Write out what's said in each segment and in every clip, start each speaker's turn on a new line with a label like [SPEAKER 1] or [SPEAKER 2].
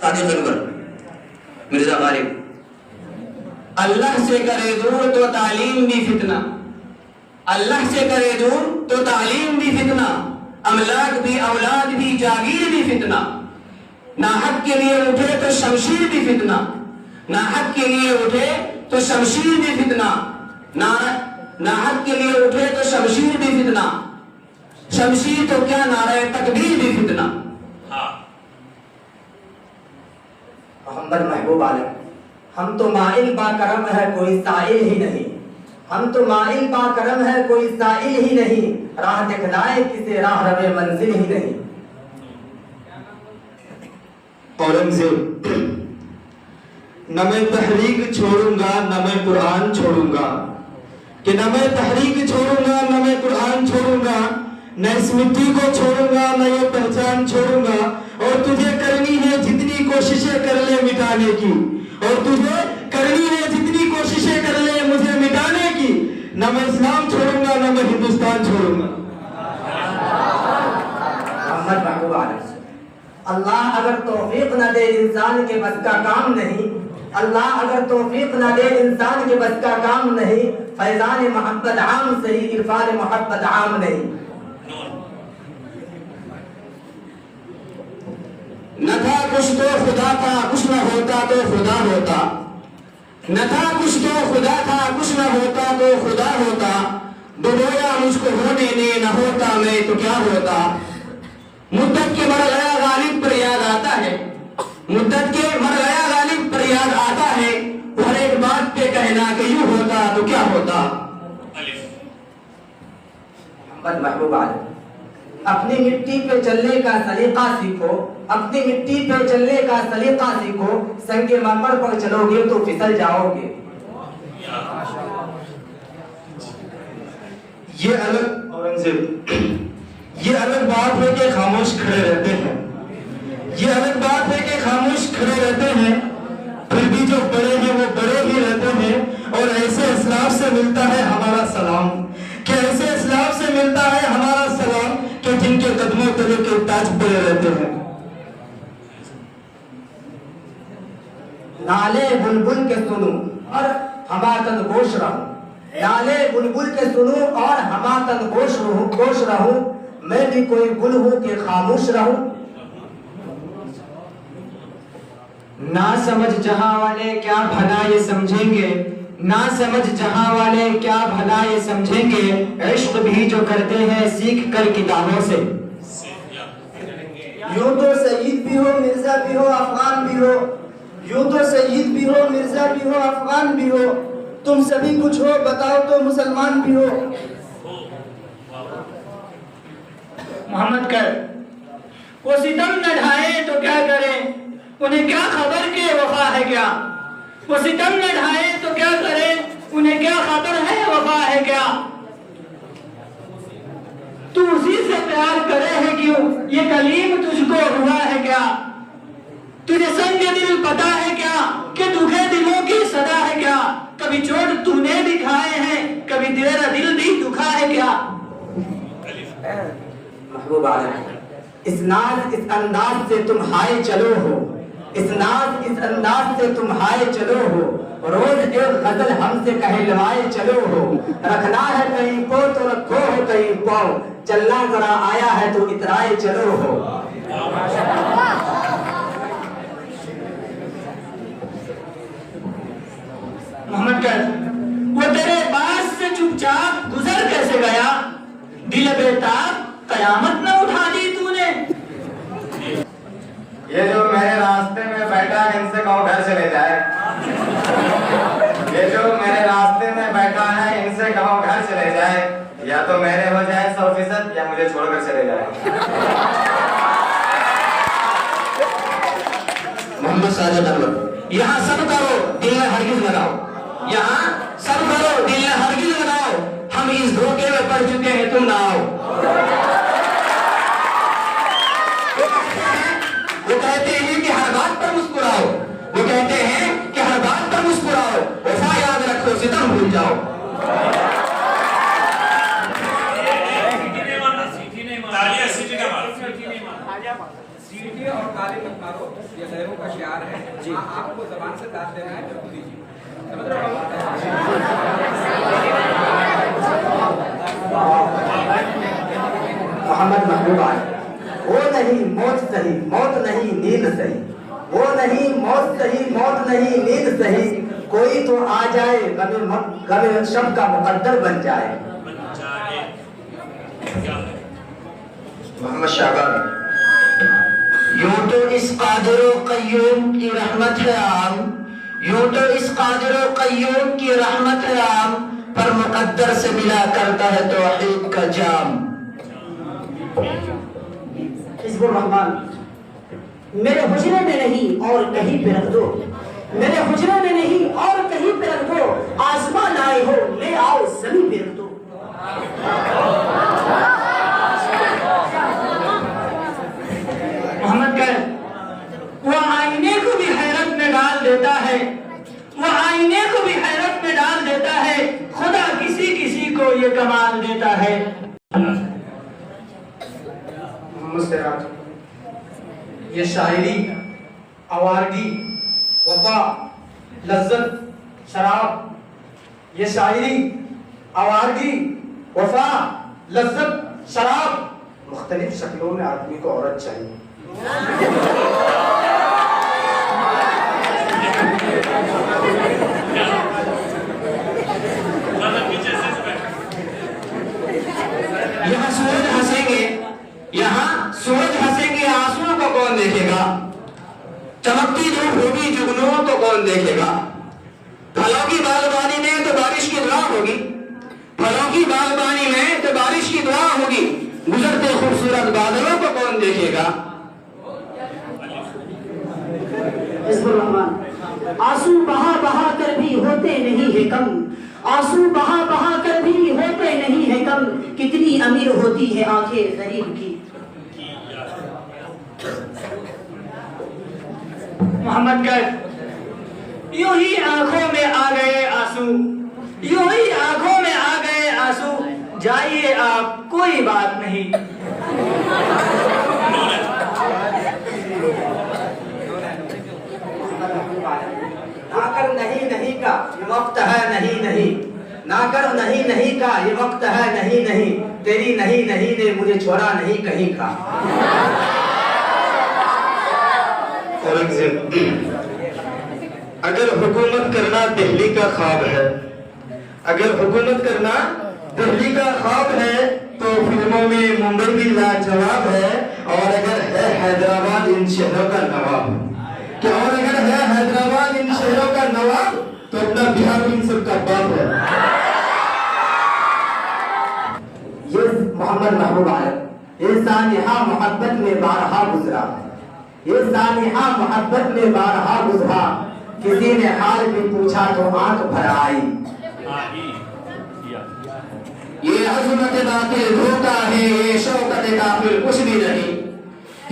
[SPEAKER 1] सादिक अनवर मिर्जा गालिब। अल्लाह से करे दूर तो तालीम भी फितना, अल्लाह से करे दूर तो तालीम भी फितना, अमलाक भी औलाद भी जागीर भी फितना, ना हक के लिए उठे तो शमशीर भी फितना, ना हक के लिए उठे तो शमशीर भी फितना, ना हक के लिए उठे तो शमशीर भी फितना, शमशीर तो क्या नारे तकबीर भी फितना।
[SPEAKER 2] मोहम्मद महबूब आलम, हम तो माइल बाकरम है कोई साइल ही नहीं, हम तो माइल बाकरम है कोई साइल ही नहीं, राह दिखलाए किसे राह रवे मंजिल ही नहीं।
[SPEAKER 3] औरंगजेब, न मैं तहरीक छोड़ूंगा न मैं कुरान छोड़ूंगा, कि न मैं तहरीक छोड़ूंगा न मैं कुरान छोड़ूंगा, न इस मिट्टी को छोड़ूंगा न ये पहचान छोड़ूंगा, और तुझे करनी है जितनी कोशिशें कर ले मिटाने की, और तुझे करनी है जितनी कोशिशें कर ले मुझे मिटाने की, न मैं इस्लाम छोड़ूंगा न मैं हिंदुस्तान छोड़ूंगा।
[SPEAKER 2] मोहम्मद महबूब आलम, अल्लाह अगर तौफीक न दे इंसान के बस का काम नहीं, अल्लाह अगर तौफीक न दे इंसान के बस का काम नहीं, फैजान मोहब्बत आम सही इरफान मोहब्बत आम नहीं।
[SPEAKER 1] न था कुछ तो खुदा था कुछ न होता तो खुदा होता, न था कुछ तो खुदा था कुछ न होता तो खुदा होता, डुबोया मुझको होने ने न होता मैं तो क्या होता। मुद्दत के मर गया गालिब पर याद आता है, मुद्दत के मर गया गालिब पर याद आता है, हर एक बात पे कहना कि यूं होता तो क्या होता।
[SPEAKER 2] मोहम्मद महबूब आलम, अपनी मिट्टी पे चलने का सलीका सीखो, अपनी मिट्टी पे चलने का सलीका सीखो, संगे मरमर पर चलोगे तो फिसल जाओगे।
[SPEAKER 3] ये अलग औरंगजेब, ये अलग बात है कि खामोश खड़े रहते हैं, ये अलग बात है कि खामोश खड़े रहते हैं, फिर भी जो बड़े हैं वो बड़े ही रहते हैं। और ऐसे इस्लाम से मिलता है हमारा सलाम, कि ऐसे इस्लाम से मिलता है हमारा सलाम, कि जिनके कदमों तले के ताज पड़े रहते हैं।
[SPEAKER 2] नाले बुलबुल के सुनूं और हमातन गोश रहूं, नाले बुलबुल के सुनूं और हमातन गोश रहूं, मैं भी कोई गुल हूं कि खामोश रहूं।
[SPEAKER 4] ना समझ जहां वाले क्या भला ये समझेंगे, ना समझ जहां वाले क्या भला ये समझेंगे, इश्क भी जो करते हैं सीख कर किताबों से।
[SPEAKER 2] यूं तो सईद भी हो मिर्जा भी हो अफगान भी हो, यूं तो सईद भी हो मिर्जा भी हो अफगान भी हो, तुम सभी कुछ हो बताओ तो मुसलमान भी हो।
[SPEAKER 5] मोहम्मद कर, वो सितम न ढाए तो क्या करें, उन्हें क्या खबर के वफा है क्या, वो सितम न ढाए तो क्या करें, उन्हें क्या खबर है वफा है क्या। तू उसी से प्यार करे है क्यों, ये कलीम तुझको हुआ है क्या, तुझे संग दिल पता है क्या कि दुखे दिलों की सदा है क्या, कभी चोट तूने भी खाए हैं कभी तेरा दिल भी दुखा है क्या।
[SPEAKER 2] महबूब आलम, इस नाज इस अंदाज से तुम हाय चलो हो, इस नाज इस अंदाज से तुम हाय चलो हो, रोज एक गजल हमसे कहलवाए चलो हो, रखना है कहीं को तो रखो हो कहीं पाओ, चलना जरा आया है तो इतराए चलो हो।
[SPEAKER 5] मोहम्मद कर, वो तेरे पास से चुपचाप गुजर कैसे गया, दिल बेताब कयामत न उठा दी तूने।
[SPEAKER 6] ये जो मेरे रास्ते में बैठा है इनसे कहो घर चले जाए, ये जो मेरे रास्ते में बैठा है इनसे कहो घर चले जाए, या तो मेरे हो जाए 100% या मुझे छोड़कर चले जाए।
[SPEAKER 1] मोहम्मद सादिक अनवर, यहाँ सब करो दिल में हरगिज लगाओ, यहाँ सब करो दिल में हरगिज लगाओ, हम इस धोखे में पड़ चुके हैं तुम ना आओ। वो कहते हैं कि हर बात पर मुस्कुराओ, वो कहते हैं कि हर बात पर मुस्कुराओ, वफा याद रखो सितम भूल जाओ।
[SPEAKER 7] सीटी और ताली मत मारो, ये लहरों का प्यार है। हाँ, आपको जबान से दाद देना है, बिल्कुल दीजिए। समझ रहे हो?
[SPEAKER 2] मोहम्मद महबूब आए, वो नहीं मौत सही, मौत नहीं नींद सही, वो नहीं मौत सही, मौत नहीं नींद सही, कोई तो आ जाए गमे शब का मुकद्दर बन जाए।
[SPEAKER 3] मोहम्मद शाबान।
[SPEAKER 1] यूं तो इस कादिर कय्यूम की रहमत है आम, यूं तो इस कादिर कय्यूम की रहमत है आम, पर मुकद्दर से मिला करता है तौहीद का जाम।
[SPEAKER 8] हिज़्बुर रहमान, मेरे हुजरे में नहीं और कहीं पे रख दो, मेरे हुजरे में नहीं और कहीं पे रख दो, आसमान आए हो ले आओ जमीन पे रख दो।
[SPEAKER 5] मोहम्मद कह, वो आईने को भी हैरत में डाल देता है, वो आईने को भी हैरत में डाल देता है, खुदा किसी किसी को ये कमाल देता है।
[SPEAKER 4] मुस्कुराहट, ये शायरी, आवारगी, वफा, लज्जत, शराब, ये शायरी, आवारगी, वफा, लज्जत, शराब, मुख्तलिफ शक्लों में आदमी को औरत चाहिए।
[SPEAKER 1] यहाँ सूरज हंसेंगे, यहाँ सूरज हंसेंगे, आंसुओं को कौन देखेगा? चमकती धूप होगी जुगनुओं को कौन देखेगा? फलों की बागबानी में तो बारिश की दुआ होगी, फलों की बागबानी में तो बारिश की दुआ होगी, गुजरते खूबसूरत बादलों को कौन देखेगा?
[SPEAKER 8] हिज़्बुर रहमान, आंसू बहा बहा कर भी होते नहीं है कम, आंसू बहा बहा कर भी होते नहीं है कम, कितनी अमीर होती है आंखें गरीब की।
[SPEAKER 5] मोहम्मद कह, यूं ही आंखों में आ गए आंसू, यूं ही आंखों में आ गए आंसू, जाइए आप कोई बात नहीं।
[SPEAKER 2] ना कर नहीं नहीं का ये वक्त है नहीं नहीं, ना कर नहीं नहीं का ये वक्त है नहीं नहीं, तेरी नहीं नहीं ने मुझे छोड़ा नहीं कहीं का।
[SPEAKER 3] औरंगजेब। अगर हुकूमत करना दिल्ली का ख्वाब है, अगर हुकूमत करना दिल्ली का ख्वाब है, तो फिल्मों में मुंबई भी लाजवाब है, और अगर है हैदराबाद इन शहरों का नवाब, क्या और अगर है हैदराबाद इन शहरों का नवाब, तो अपना बिहार इन सबका बाप है।
[SPEAKER 2] ये मोहम्मद महबूब आलम, ये सानिहा मोहब्बत में बारहा गुजरा, ये सानिहा मोहब्बत में बारहा गुजरा, किसी ने हाल भी पूछा तो आंख भर आई।
[SPEAKER 1] ये अज़मत बातिल धोखा है, ये शौकत काफिर कुछ भी नहीं,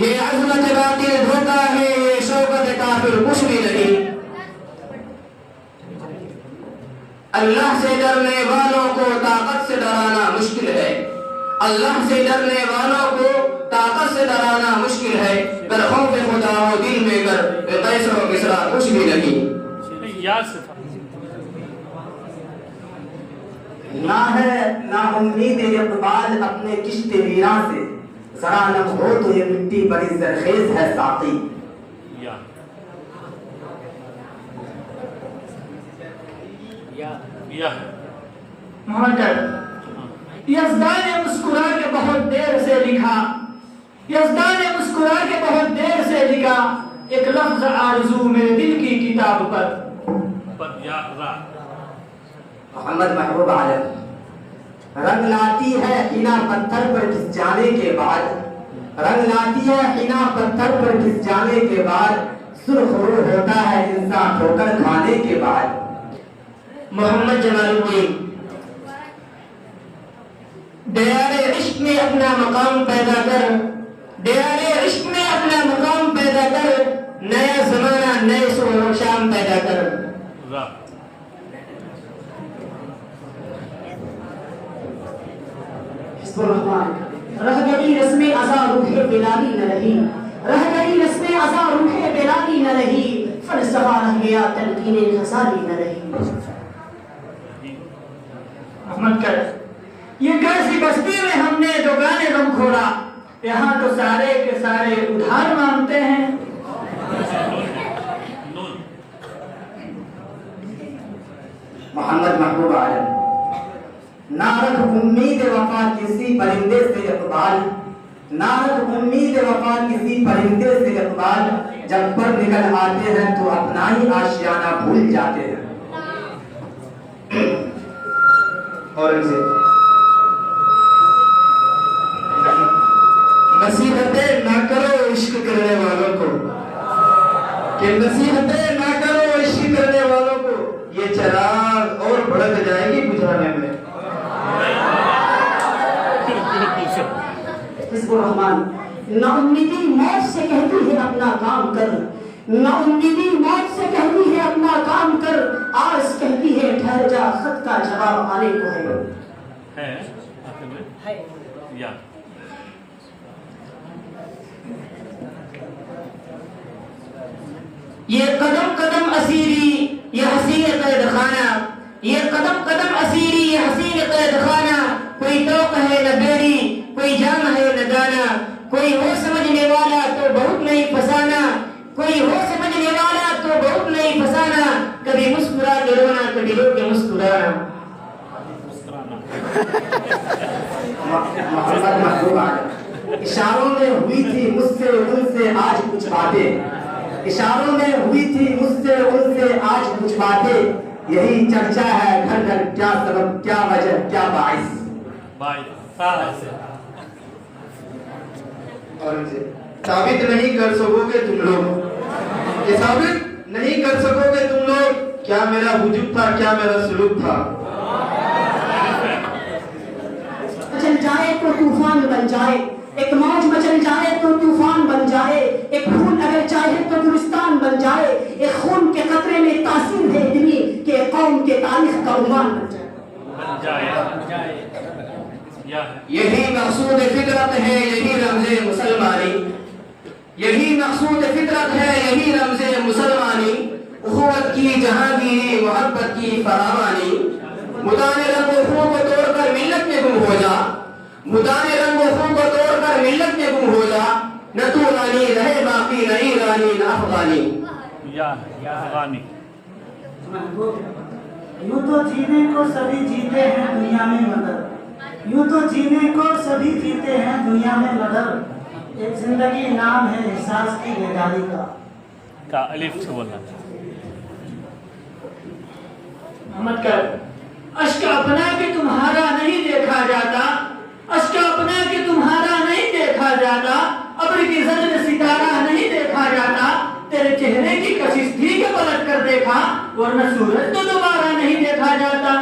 [SPEAKER 1] ये अज़मत बातिल धोखा है, ये शौकत काफिर कुछ भी नहीं। अल्लाह से डरने वालों को ताकत से डराना मुश्किल है, अल्लाह से डरने वालों को ताकत से डराना मुश्किल है, पर खौफ खुदा हो दिल में कर कैसर व किसरा कुछ भी नहीं।
[SPEAKER 2] ना है ना उम्मीद इकबाल अपने किश्ते वीरा से, जरा नम हो तो ये मिट्टी बड़ी जरखेज है साकी।
[SPEAKER 5] मोहम्मद, यज़दान ने मुस्कुरा के बहुत देर से लिखा, यज़दान ने मुस्कुरा के बहुत देर से लिखा, एक लफ्ज आरज़ू मेरे दिल की किताब पर।
[SPEAKER 2] मोहम्मद महबूब आलम, रंग लाती है हिना पत्थर पर घिस जाने के बाद, रंग लाती है हिना पत्थर पर घिस जाने के बाद, सुर्ख रू होता है इंसान ठोकर खाने के बाद।
[SPEAKER 1] मोहम्मद जमालुद्दीन, दयारे इश्क में अपना मकाम पैदा कर, दयारे इश्क में अपना मकाम पैदा कर, नया जमाना नए सुबह शाम पैदा कर।
[SPEAKER 8] रहमती रस्में अज़ा रूहे बिलाली न रही, रह गई रस्में अज़ा रूहे बेलाली न रही, फलसफा रह गया तलकीने ग़ज़ाली न रही।
[SPEAKER 5] रहमत कर, ये कैसी बस्ती में हमने जो गाने गम खोड़ा, यहाँ तो सारे के सारे उधार मांगते हैं।
[SPEAKER 2] मोहम्मद महबूब आलम, ना रख उम्मीद वफा किसी परिंदे से इकबाल, ना रख उम्मीद वफा किसी परिंदे से इकबाल, जब पर निकल आते हैं तो अपना ही आशियाना भूल जाते हैं।
[SPEAKER 3] औरंगजेब, नसीहतें ना करो इश्क करने वालों को, कि नसीहतें ना करो इश्क करने वालों को, ये चिराग और भड़क जाएगी बुझाने में।
[SPEAKER 8] हिज़्बुर रहमान, नाउम्मीदी मौत से कहती है अपना काम कर, नाउम्मीदी मौत से कहती है अपना काम कर, आस कहती है ठहर जा खत का जवाब आने को है।
[SPEAKER 9] ये कदम कदम असीरी ये हसीन कैद खाना, ये कदम कदम असीरी ये हसीन कैद खाना, कोई तौक है न बेड़ी कोई जाम है न दाना, कोई हो समझने वाला तो बहुत नहीं फसाना, कोई हो समझने वाला तो बहुत नहीं फसाना, कभी मुस्कुरा के रोना कभी रो के मुस्कुराना।
[SPEAKER 2] मोहम्मद महबूब आलम, इशारों में हुई थी मुझसे उनसे आज कुछ बातें, इशारों में हुई थी मुझसे उनसे आज कुछ बातें, यही चर्चा है घर घर क्या सबब क्या वजह क्या बाइस।
[SPEAKER 3] औरंगजेब, साबित नहीं कर सकोगे तुम लोग, ये साबित नहीं कर सकोगे तुम लोग, क्या मेरा वजूद था क्या मेरा सुलूक था।
[SPEAKER 8] मचल जाए तो तूफान बन जाए, एक मौज मचल जाए तो तूफान बन जाए, एक फूल अगर चाहे तो गुलिस्तान बन जाए, एक खून के कतरे में तासीर है इतनी कि कौम के तारीख का उन्वान बन जाए।
[SPEAKER 1] यही मकसूद फितरत है यही रमज़े मुसलमानी, यही मकसूद फितरत है यही रमज़े मुसलमानी, उखुवत की जहांगीरी मोहब्बत की फरावानी, मुदाने रंगो खून को तोड़कर मिल्लत में गुम हो जा, मुदाने रंगो खून को तोड़कर मिल्लत में गुम हो जा, न तू रानी रहे बाकी न ईरानी न अफगानी।
[SPEAKER 10] यूं तो जीने को सभी जीते हैं दुनिया में मगर, यूं तो जीने को सभी जीते हैं दुनिया में मगर, एक जिंदगी नाम है एहसास की बेदारी का
[SPEAKER 5] अलिफ से बोलना। मोहम्मद कर, अश्क अपना के तुम्हारा नहीं देखा जाता, अश्क अपना के तुम्हारा नहीं देखा जाता, अब्र की जद में सितारा नहीं देखा जाता, तेरे चेहरे की कशिश थी कि पलट कर देखा, वरना सूरज तो दोबारा नहीं देखा जाता।